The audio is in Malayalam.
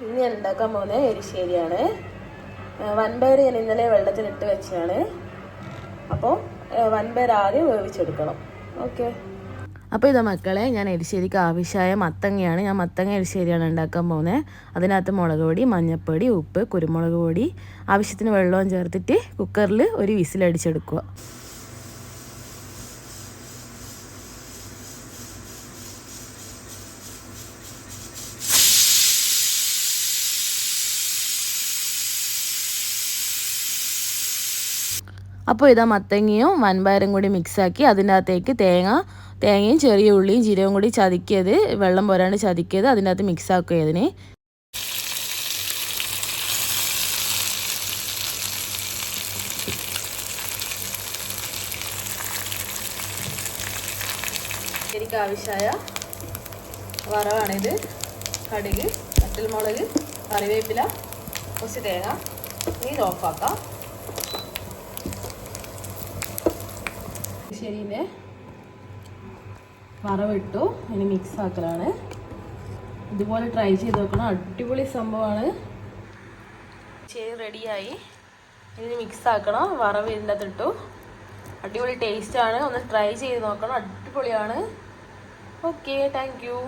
ഇനി ഞാൻ ഉണ്ടാക്കാൻ പോകുന്നത് എരിശ്ശേരിയാണ്. വൻപയർ ഞാൻ ഇന്നലെ വെള്ളത്തിലിട്ട് വെച്ചാണ്. അപ്പോൾ വൻപയർ ആദ്യം വേവിച്ചെടുക്കണം. ഓക്കെ. അപ്പോൾ ഇതാ മക്കളെ, ഞാൻ എരിശ്ശേരിക്ക് ആവശ്യമായ മത്തങ്ങയാണ്. ഞാൻ മത്തങ്ങ എരിശ്ശേരിയാണ് ഉണ്ടാക്കാൻ പോകുന്നത്. അതിനകത്ത് മുളക് പൊടി, മഞ്ഞൾപ്പൊടി, ഉപ്പ്, കുരുമുളക് പൊടി, ആവശ്യത്തിന് വെള്ളവും ചേർത്തിട്ട് കുക്കറിൽ ഒരു വിസിലടിച്ചെടുക്കുക. അപ്പോൾ ഇതാ മത്തങ്ങയും വൻപയറും കൂടി മിക്സാക്കി അതിൻ്റെ അകത്തേക്ക് തേങ്ങയും ചെറിയ ഉള്ളിയും ജീരകവും കൂടി ചതക്കിയത്, വെള്ളം പോരാണ്ട് ചതക്കിയത് അതിൻ്റെ അകത്ത് മിക്സാക്കുക. ഇതിന് എനിക്ക് ആവശ്യമായ വറവാണിത്. കടുക്, വറ്റൽമുളക്, കറിവേപ്പില, കുറച്ച് തേങ്ങ. ഇത് ഓഫാക്കാം. ശരിയല്ലേ, വറവിട്ടു. ഇനി മിക്സ് ആക്കലാണ്. ഇതുപോലെ ട്രൈ ചെയ്ത് നോക്കണം, അടിപൊളി സംഭവമാണ്. ശരി, റെഡിയായി. ഇനി മിക്സ് ആക്കണം. വറവ് ഇതിൻ്റെ അകത്തിട്ടു. അടിപൊളി ടേസ്റ്റാണ്. ഒന്ന് ട്രൈ ചെയ്ത് നോക്കണം, അടിപൊളിയാണ്. Okay, thank you.